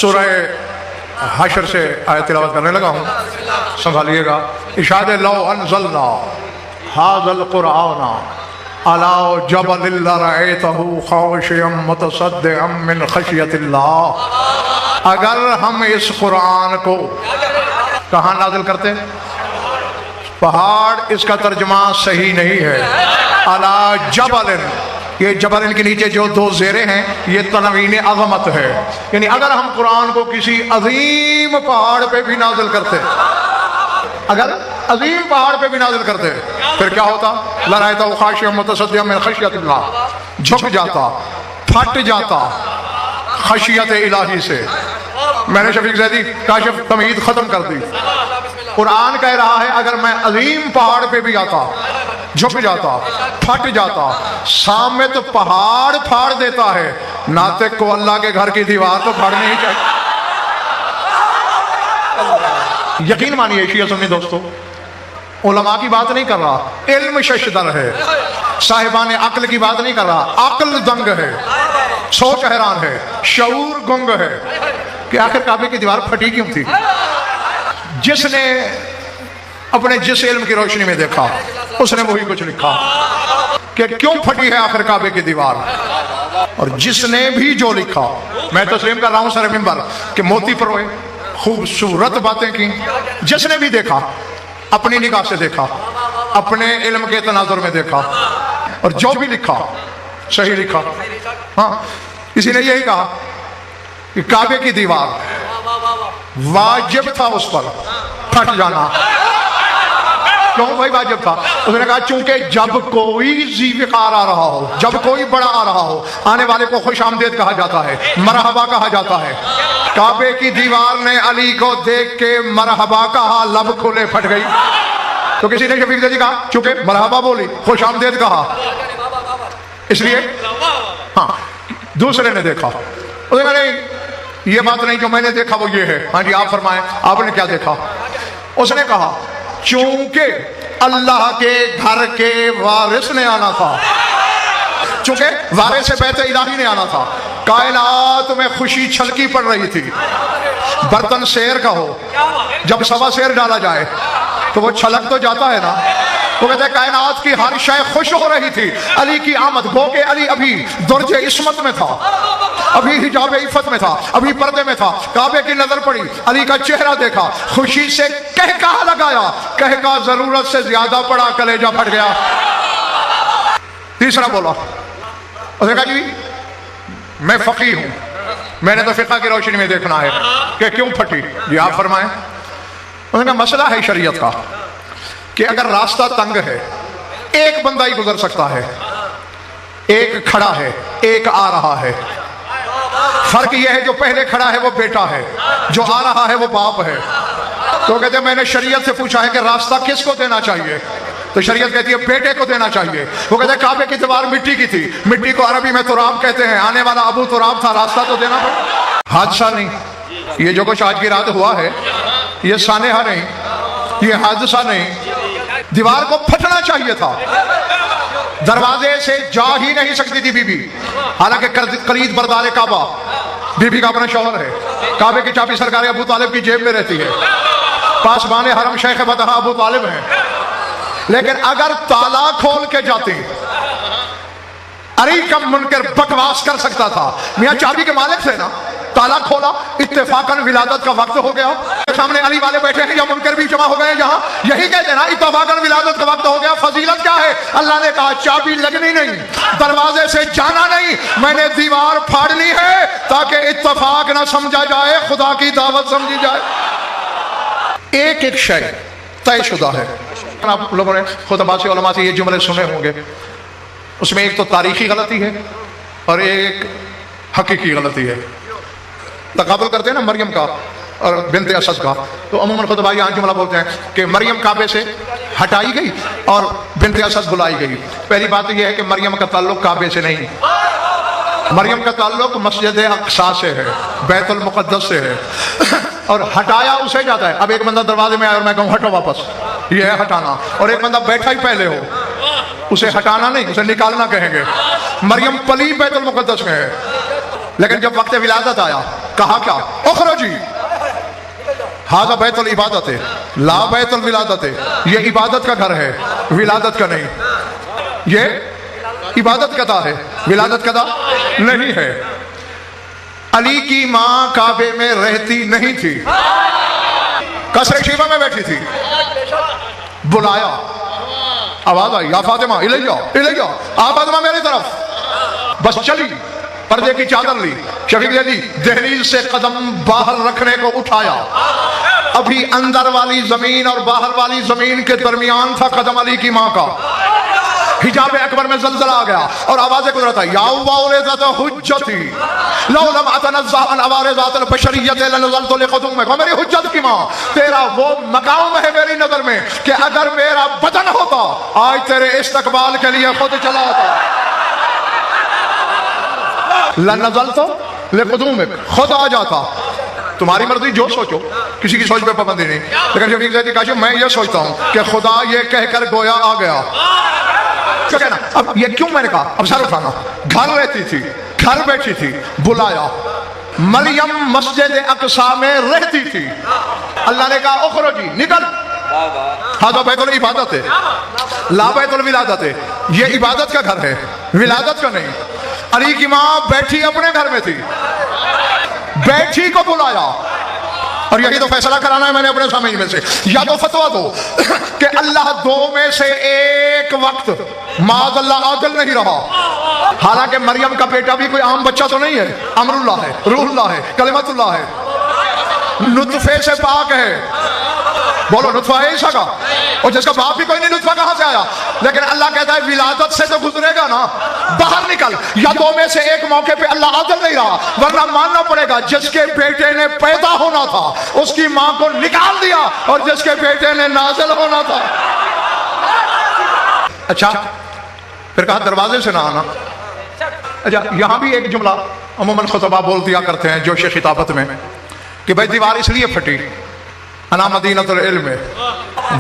سورہ حشر سے آیت تلاوت کرنے لگا ہوں، سنبھالیے گا۔ ارشاد لو انزلنا ھذا القرآن علی جبل لرأیتہ خاشعا متصدعا من خشیۃ اللہ، اگر ہم اس قرآن کو کہاں نازل کرتے؟ پہاڑ، اس کا ترجمہ صحیح نہیں ہے۔ علی جبل، یہ جبل کے نیچے جو دو زیریں ہیں یہ تنوین عظمت ہے، یعنی اگر ہم قرآن کو کسی عظیم پہاڑ پہ بھی نازل کرتے، اگر عظیم پہاڑ پہ بھی نازل کرتے پھر کیا ہوتا؟ لرأیتہ خاشعا متصدعا من خشیۃ اللہ، جھک جاتا، پھٹ جاتا خشیت الہی سے۔ میں نے شفیق زیدی کاشف تمہید ختم کر دی۔ قرآن کہہ رہا ہے اگر میں عظیم پہاڑ پہ بھی آتا، جھک جاتا، پھٹ جاتا، سامنے تو پہاڑ پھاڑ دیتا ہے، ناطق کو اللہ کے گھر کی دیوار تو پھاڑنی ہی چاہیے۔ یقین مانیے شیعہ سنی دوستو، علماء کی بات نہیں کر رہا، علم ششدر ہے، صاحبان عقل کی بات نہیں کر رہا، عقل دنگ ہے، سوچ حیران ہے، شعور گنگ ہے کہ آخر کعبے کی دیوار پھٹی کیوں تھی؟ جس نے اپنے جس علم کی روشنی میں دیکھا اس نے وہی کچھ لکھا کہ کیوں پھٹی ہے آخر کعبے کی دیوار، اور جس نے بھی جو لکھا، میں تسلیم کر رہا ہوں سر منبر کہ موتی پروئے خوبصورت باتیں کی، جس نے بھی دیکھا اپنی نگاہ سے دیکھا، اپنے علم کے تناظر میں دیکھا، اور جو بھی لکھا صحیح لکھا۔ ہاں، کسی نے یہی کہا کہ کعبے کی دیوار واجب تھا اس پر پھٹ جانا۔ کیوں بھائی واجب تھا؟ اس نے کہا چونکہ جب کوئی ذی وقار آ رہا ہو، جب کوئی بڑا آ رہا ہو، آنے والے کو خوش آمدید کہا جاتا ہے، مرحبا کہا جاتا ہے۔ کعبے کی دیوار نے علی کو دیکھ کے مرحبا کہا، لب کھلے پھٹ گئی۔ تو کسی نے شفیق زیدی کہا چونکہ مرحبا بولی، خوش آمدید کہا، اس لیے ہاں۔ دوسرے نے دیکھا، اس نے کہا نہیں یہ بات نہیں، جو میں نے دیکھا وہ یہ ہے۔ ہاں جی آپ فرمائیں، آپ نے کیا دیکھا؟ اس نے کہا چونکہ اللہ کے گھر کے وارث نے آنا تھا، چونکہ وارث بیت الہی نے آنا تھا، کائنات میں خوشی چھلکی پڑ رہی تھی۔ برتن سیر کا ہو، جب سوا سیر ڈالا جائے تو وہ چھلک تو جاتا ہے نا۔ وہ کہتے ہیں کائنات کی ہر شے خوش ہو رہی تھی علی کی آمد، گو کہ علی ابھی درج عصمت میں تھا، ابھی حجاب عفت میں تھا، ابھی پردے میں تھا۔ کعبے کی نظر پڑی، علی کا چہرہ دیکھا، خوشی سے کہکہا لگایا، کہکہا ضرورت سے زیادہ پڑا، کلیجہ پھٹ گیا۔ تیسرا بولا، اس نے کہا جی میں فقیہ ہوں، میں نے تو فقہ کی روشنی میں دیکھنا ہے کہ کیوں پھٹی۔ جی آپ فرمائیں۔ اس نے کہا مسئلہ ہے شریعت کا کہ اگر راستہ تنگ ہے، ایک بندہ ہی گزر سکتا ہے، ایک کھڑا ہے، ایک آ رہا ہے۔ فرق یہ ہے جو پہلے کھڑا ہے وہ بیٹا ہے، جو آ رہا ہے وہ باپ ہے۔ تو کہتے ہیں میں نے شریعت سے پوچھا ہے کہ راستہ کس کو دینا چاہیے؟ تو شریعت کہتی ہے بیٹے کو دینا چاہیے۔ وہ کہتے ہیں کعبے کی دیوار مٹی کی تھی، مٹی کو عربی میں تراب کہتے ہیں، آنے والا ابو تراب تھا، راستہ تو دینا پڑا۔ حادثہ نہیں، یہ جو کچھ آج کی رات ہوا ہے یہ سانحہ نہیں، یہ حادثہ نہیں، دیوار کو پھٹنا چاہیے تھا۔ دروازے سے جا ہی نہیں سکتی تھی بی بی، حالانکہ قرید بردار کعبہ بی بی کا اپنا شوہر ہے، کعبے کی چابی سرکار ابو طالب کی جیب میں رہتی ہے، پاسبان حرم شیخ بدہا ابو طالب ہیں، لیکن اگر تالا کھول کے جاتی علی کا منکر بکواس کر سکتا تھا۔ میاں چابی کے مالک تھے نا، تالا کھولا، اتفاقاً ولادت کا وقت ہو گیا، سامنے علی والے بیٹھے ہیں یا منکر بھی جمع ہو گئے یہاں، یہی کہتے ہیں نا اتفاقاً ولادت کا وقت ہو گیا۔ فضیلت کیا ہے؟ اللہ نے کہا چابی لگنی نہیں، دروازے سے جانا نہیں، میں نے دیوار پھاڑنی ہے تاکہ اتفاق نہ سمجھا جائے، خدا کی دعوت سمجھی جائے۔ ایک ایک شے طے شدہ ہے۔ آپ لوگوں نے خطبہ سے علماء سے یہ جملے سنے ہوں گے، اس میں ایک تو تاریخی غلطی ہے اور ایک حقیقی غلطی ہے۔ تقابل کرتے ہیں نا مریم کا اور بنت اسد کا، تو عموماً خطبہ یہاں جملہ بولتے ہیں کہ مریم کعبے سے ہٹائی گئی اور بنت اسد بلائی گئی۔ پہلی بات یہ ہے کہ مریم کا تعلق کعبے سے نہیں، مریم کا تعلق مسجد اقصیٰ سے ہے، بیت المقدس سے ہے، اور ہٹایا اسے جاتا ہے۔ اب ایک بندہ دروازے میں آئے اور میں کہوں ہٹو واپس، یہ ہے ہٹانا، اور ایک بندہ بیٹھا ہی پہلے ہو، اسے ہٹانا نہیں، اسے نکالنا کہیں گے۔ مریم پلی بیت المقدس میں ہے، لیکن جب وقت ولادت آیا کہا کیا؟ اخرجی ہذا بیت العبادت ہے لا بیت الولادت ہے، یہ عبادت کا گھر ہے، ولادت کا نہیں، یہ عبادت کا ہے، ولادت کا نہیں ہے۔ علی کی ماں کعبے میں رہتی نہیں تھی، قصر شیبہ میں بیٹھی تھی، بلایا، آواز آئی، یا فاطمہ الیہ الیہ، آ فاطمہ میری طرف، بس چلی، پردے کی چادر لی، شفیق نے دی، دہلیز سے قدم باہر رکھنے کو اٹھایا، ابھی اندر والی زمین اور باہر والی زمین کے درمیان تھا قدم علی کی ماں کا، حجاب اکبر میں زلزلہ آ گیا اور آواز قدرت ہے، یا وارثۃ حجتی لو لم اتنزہ عن عوارضات البشریت لنزلت لقدومک، وہ میری حجت کی ماں، تیرا وہ مقام ہے میری نظر میں کہ اگر میرا بدن ہوتا آج تیرے استقبال کے لیے خود چلا ہوتا، لنزلت لقدومک، خود آ جاتا، تمہاری مرضی جو سوچو، کسی کی سوچ پہ پابندی نہیں، لیکن شفیق زیدی کاشف میں یہ سوچتا ہوں کہ خدا یہ کہہ کر گویا آ گیا، کیا کہنا؟ اب یہ کیوں میں نے کہا؟ اب سر اٹھانا، گھر رہتی تھی، گھر بیٹھی تھی، بلایا، مریم مسجد اقصی میں رہتی تھی، اللہ نے کہا اخرجی، نکل، ہذا بیت العبادت ہے لا بیت الولادت ہے، یہ عبادت کا گھر ہے، ولادت کا نہیں۔ علی کی ماں بیٹھی اپنے گھر میں تھی، بیٹھی کو بلایا، اور یہی تو فیصلہ کرانا ہے میں نے اپنے سامنے میں سے، یا تو فتویٰ دو کہ اللہ دو میں سے ایک وقت معاذ اللہ عادل نہیں رہا، حالانکہ مریم کا بیٹا بھی کوئی عام بچہ تو نہیں ہے، امر اللہ ہے، روح اللہ ہے، کلمت اللہ ہے، نطفے سے پاک ہے، بولو نطفہ ہے عیسیٰ کا، اور جس کا باپ بھی کوئی نہیں، نطفہ کہاں سے آیا؟ لیکن اللہ کہتا ہے ولادت سے تو گزرے گا نا، باہر نکل، یا دو میں سے ایک موقع پہ اللہ عادل نہیں رہا، ورنہ ماننا پڑے گا جس کے بیٹے نے پیدا ہونا تھا اس کی ماں کو نکال دیا، اور جس کے بیٹے نے نازل ہونا تھا، اچھا پھر کہا دروازے سے نہ آنا۔ اچھا یہاں بھی ایک جملہ عموماً خطبہ بول دیا کرتے ہیں جوش خطابت میں کہ بھائی دیوار اس لیے پھٹی، انا مدینۃ العلم،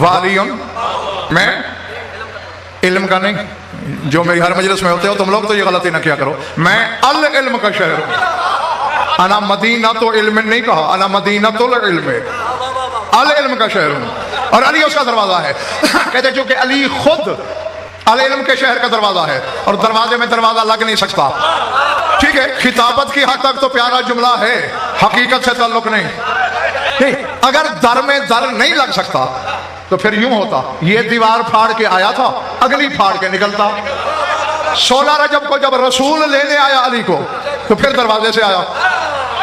والیون، میں علم کا نہیں، جو میری ہر مجلس میں ہوتے ہو تم لوگ تو یہ غلطی نہ کیا کرو، میں العلم کا شہر ہوں، انا مدینۃ علم نہیں کہا، انا مدینۃ العلم، العلم کا شہر ہوں، اور علی اس کا دروازہ ہے، کہتے ہیں چونکہ علی خود العلم کے شہر کا دروازہ ہے، اور دروازے میں دروازہ لگ نہیں سکتا، ٹھیک ہے، خطابت کی حد تک تو پیارا جملہ ہے، حقیقت سے تعلق نہیں، اگر در میں در نہیں لگ سکتا تو پھر یوں ہوتا، یہ دیوار پھاڑ کے آیا تھا، اگلی پھاڑ کے نکلتا، 16 رجب کو جب رسول لینے آیا علی کو تو پھر دروازے سے آیا،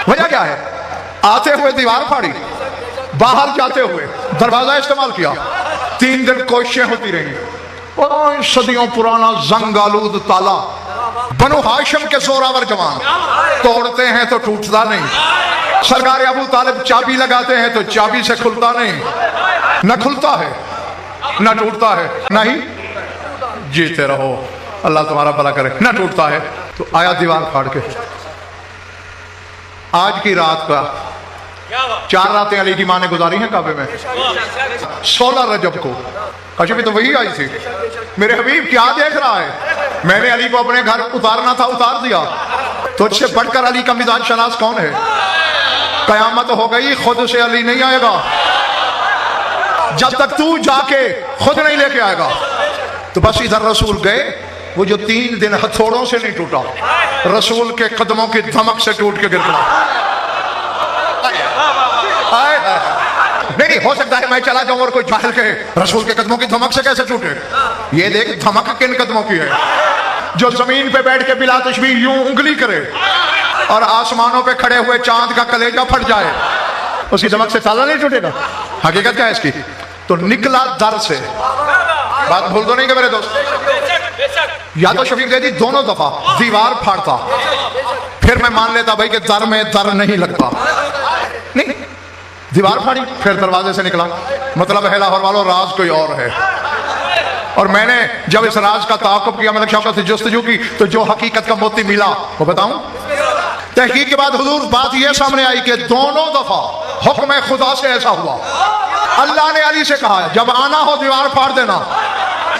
وجہ کیا ہے؟ آتے ہوئے دیوار پھاڑی، باہر جاتے ہوئے دروازہ استعمال کیا، 3 دن کوششیں ہوتی رہی، صدیوں پرانا زنگ آلود تالا، بنو ہاشم کے زوراور جوان، توڑتے ہیں تو ٹوٹتا نہیں، سرکار ابو طالب چابی لگاتے ہیں تو چابی سے کھلتا نہیں، نہ کھلتا ہے نہ ٹوٹتا ہے، نہیں جیتے رہو اللہ تمہارا بھلا کرے، نہ ٹوٹتا ہے، تو آیا دیوار پھاڑ کے۔ آج کی رات کا 4 راتیں علی کی ماں نے گزاری ہیں کعبے میں، 16 رجب کو، اچھا بھی تو وہی آئی تھی، میرے حبیب کیا دیکھ رہا ہے؟ میں نے علی کو اپنے گھر اتارنا تھا، اتار دیا، تجھ سے بڑھ کر علی کا مزاج شناس کون ہے؟ قیامت ہو گئی، خود سے علی نہیں آئے گا، جب تک تو جا کے خود نہیں لے کے آئے گا، تو بس ادھر رسول گئے، وہ جو 3 دن ہتھوڑوں سے نہیں ٹوٹا، رسول کے قدموں کی دھمک سے ٹوٹ کے گر پڑا۔ نہیں ہو سکتا ہے میں چلا جاؤں اور کوئی جاہل کہے رسول کے قدموں کی دھمک سے کیسے ٹوٹے، یہ دیکھ دھمک کن قدموں کی ہے، جو زمین پہ بیٹھ کے بلا تشبیہ یوں انگلی کرے اور آسمانوں پہ کھڑے ہوئے چاند کا کلیجہ پھٹ جائے، اس کی دھمک سے تالا نہیں ٹوٹے گا۔ حقیقت کیا ہے اس کی؟ تو نکلا در سے، بات بھول دو نہیں کہ میرے دوست، یا تو شفیق زیدی دونوں دفعہ دیوار پھاڑتا، پھر میں مان لیتا بھائی کہ در میں در نہیں لگتا، نہیں دیوار پھاڑی پھر دروازے سے نکلا، مطلب ہے لاہور والوں راز کوئی اور ہے، اور میں نے جب اس راز کا تعاقب کیا، ملک شوکت سے جستجو کی، تو جو حقیقت کا موتی ملا وہ بتاؤں؟ تحقیق کے بعد حضور بات یہ سامنے آئی کہ دونوں دفعہ حکم خدا سے ایسا ہوا، اللہ نے علی سے کہا جب آنا ہو دیوار پھاڑ دینا،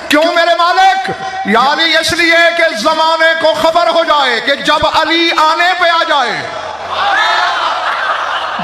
کیوں میرے مالک؟ یا علی اس لیے کہ زمانے کو خبر ہو جائے کہ جب علی آنے پہ آ جائے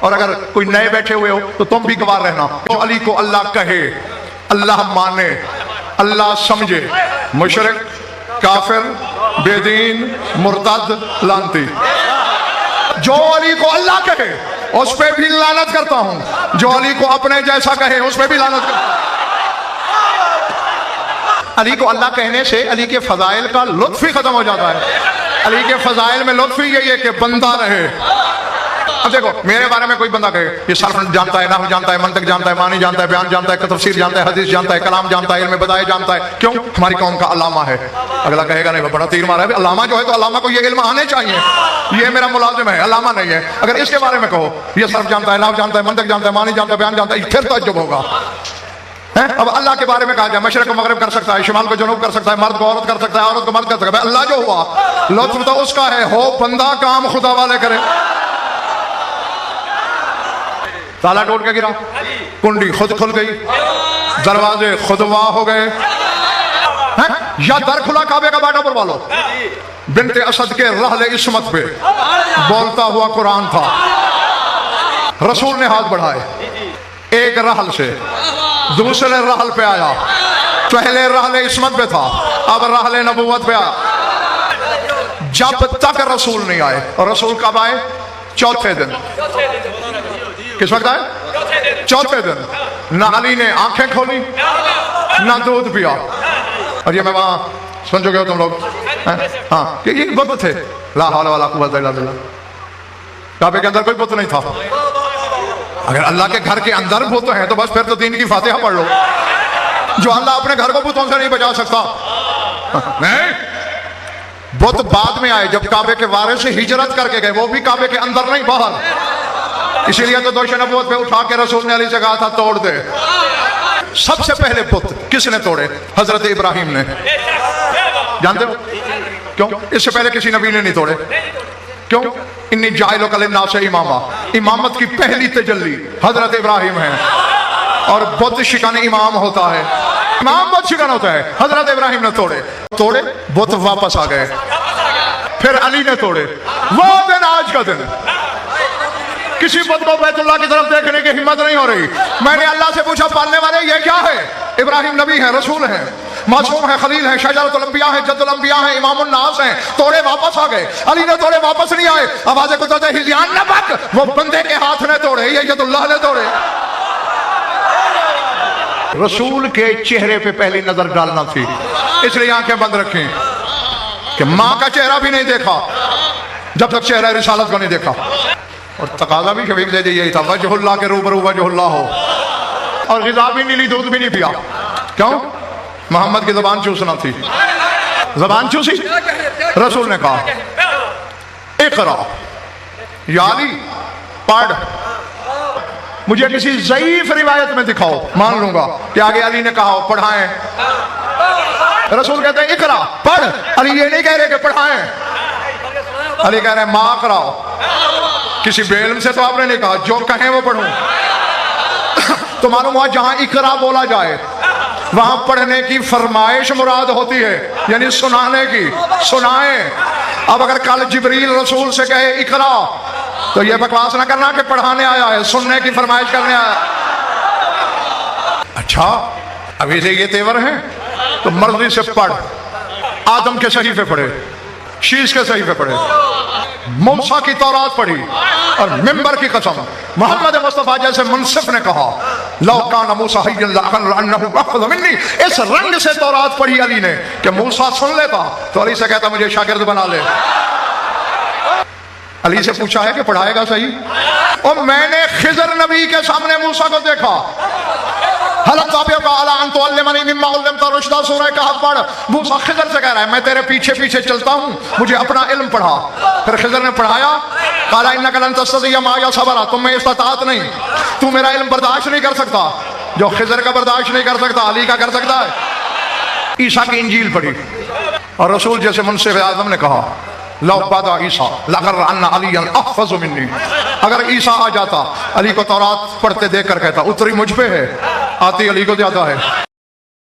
اور اگر کوئی نئے بیٹھے ہوئے ہو تو تم بھی گواہ رہنا. جو علی کو اللہ کہے، اللہ مانے، اللہ سمجھے، مشرک، کافر، بے دین، مرتد، لعنتی. جو علی کو اللہ کہے اس پہ بھی لعنت کرتا ہوں، جو علی کو اپنے جیسا کہے اس پہ بھی لعنت کرتا ہوں. علی کو اللہ کہنے سے علی کے فضائل کا لطف ہی ختم ہو جاتا ہے. علی کے فضائل میں لطف ہی یہی ہے کہ بندہ رہے. اب دیکھو میرے بارے میں کوئی بندہ کہے یہ صرف جانتا ہے، نحو جانتا ہے، منطق جانتا ہے، معنی جانتا ہے، بیان جانتا ہے، تفسیر جانتا ہے، حدیث جانتا ہے، کلام جانتا ہے، علم بدائع جانتا ہے. کیوں؟ ہماری قوم کا علامہ ہے. اگلا کہے گا نہیں بڑا تیر مارا ہے. علامہ جو ہے تو علامہ کو یہ علم آنے چاہیے. یہ میرا ملازم ہے، علامہ نہیں ہے. اگر اس کے بارے میں کہو یہ صرف جانتا ہے، نحو جانتا ہے، منطق جانتا ہے، معنی جانتا ہے، بیان جانتا ہے، پھر تعجب ہوگا. اب اللہ کے بارے میں کہا جائے مشرق کو مغرب کر سکتا ہے، شمال کو جنوب کر سکتا ہے، مرد کو عورت کر سکتا ہے، عورت کو مرد کر سکتا ہے. اللہ جو ہوا لطف تو اس کا ہے، ہو بندہ کام خدا والے کرے. تالا ٹوٹ کے گرا، کنڈی خود کھل گئی، دروازے خود وا ہو گئے. یا در کھلا کعبے کا باٹا پر والو. بنت اسد کے رحل عصمت پہ بولتا ہوا قرآن تھا. رسول نے ہاتھ بڑھائے، ایک رحل سے دوسرے رحل پہ آیا. پہلے رحل عصمت پہ تھا، اب رحل نبوت پہ آیا. جب تک رسول نہیں آئے. اور رسول کب آئے؟ چوتھے دن. کس وقت آئے؟ چوتھے دن. نہ علی نے آنکھیں کھولی نہ دودھ پیا. اور یہ میں وہاں سن چکے ہو تم لوگ، ہاں کہ یہ بت تھے. لا حول ولا قوت الا باللہ. کعبے کے اندر کوئی بت نہیں تھا. اگر اللہ کے گھر کے اندر بت ہیں تو بس پھر تو دین کی فاتحہ پڑھ لو. جو اللہ اپنے گھر کو بتوں سے نہیں بچا سکتا. نہیں، بت بعد میں آئے جب کعبے کے وارث سے ہجرت کر کے گئے. وہ بھی کعبے کے اندر نہیں، باہر. اسی لیے تو دوش نبوت پہ اٹھا کے رسول نے علی سے کہا تھا توڑ دے. سب سے پہلے بت کس نے توڑے؟ حضرت ابراہیم نے. جانتے ہو کیوں؟ اس سے پہلے کسی نبی نے نہیں توڑے. کیوں؟ انی جاعلک للناس اماما. امامت کی پہلی تجلی حضرت ابراہیم ہے. اور بت شکن امام ہوتا ہے، امام بت شکن ہوتا ہے. حضرت ابراہیم نے توڑے، بت واپس آ گئے. پھر علی نے توڑے. وہ دن آج کا دن. کسی بت کو بیت اللہ کی طرف دیکھنے کی ہمت نہیں ہو رہی. میں نے اللہ سے پوچھا پالنے والے یہ کیا ہے؟ ابراہیم نبی ہیں، رسول ہیں، معصوم ہیں، خلیل ہیں، شجرۃ الانبیاء ہیں، جد الانبیاء ہیں، امام الناس ہیں. توڑے واپس آ گئے. علی نے توڑے واپس نہیں آئے. آوازیں قدرت ہزیان نہ بک. وہ بندے کے ہاتھ نے توڑے، یہ ید اللہ نے توڑے. رسول کے چہرے پہ پہلی نظر ڈالنا تھی، اس لیے آنکھیں بند رکھیں کہ ماں کا چہرہ بھی نہیں دیکھا جب تک چہرہ رسالت کو نہیں دیکھا. اور تقاضا بھی کبھی دے یہی تھا وجہ اللہ کے روبرو وجہ اللہ ہو. اور غذا بھی نہیں لی، دودھ بھی نہیں پیا. کیوں؟ محمد کی زبان چوسنا تھی. زبان چوسی. رسول نے کہا اقرا یا علی، پڑھ. مجھے کسی ضعیف روایت میں دکھاؤ، مان لوں گا کہ آگے علی نے کہا پڑھائیں. رسول کہتے ہیں اقرا، پڑھ. علی یہ نہیں کہہ رہے کہ پڑھائیں. علی کہہ رہے ہیں ماں کراؤ. کسی بے علم سے تو آپ نے نہیں کہا، جو کہیں وہ پڑھوں. تو معلوم ہوا جہاں اقرا بولا جائے وہاں پڑھنے کی فرمائش مراد ہوتی ہے، یعنی سنانے کی. سنائیں. اب اگر کل جبریل رسول سے کہے اقرا تو یہ بکواس نہ کرنا کہ پڑھانے آیا ہے، سننے کی فرمائش کرنے آیا. اچھا ابھی سے یہ تیور ہیں تو مرضی سے پڑھ. آدم کے صحیفے پڑھے، شیش کے صحیفے پڑھے، موسیٰ کی تورات پڑھی. اور ممبر کی قسم محمد مصطفیٰ جیسے منصف نے کہا لو کان موسیٰ حیا لأنه أخذ منی. اس رنگ سے تورات پڑھی علی نے کہ موسیٰ سن لیتا تو علی سے کہتا مجھے شاگرد بنا لے. علی سے پوچھا ہے کہ پڑھائے گا صحیح؟ اور میں نے خضر نبی کے سامنے موسیٰ کو دیکھا. حلق تابعہ کا اعلیٰ ان تعلمنی مما علمت رشدہ. سورہ کہف پڑھ. موسیٰ خضر سے کہہ رہا ہے میں تیرے پیچھے پیچھے چلتا ہوں، مجھے اپنا علم پڑھا. پھر خضر نے پڑھایا. قال انک لن تستطیع معی صبرا. تم میں استطاعت نہیں، تو میرا علم برداشت نہیں کر سکتا. جو خضر کا برداشت نہیں کر سکتا علی کا کر سکتا ہے. عیسیٰ کی انجیل پڑھی اور رسول جیسے منصف اعظم نے کہا لو بادا عیسیٰ لغر ان علی احفظ منی. اگر عیسیٰ آ جاتا علی کو تورات پڑھتے دیکھ کر کہتا اتری مجھ پہ ہے، آتی علی کو زیادہ ہے.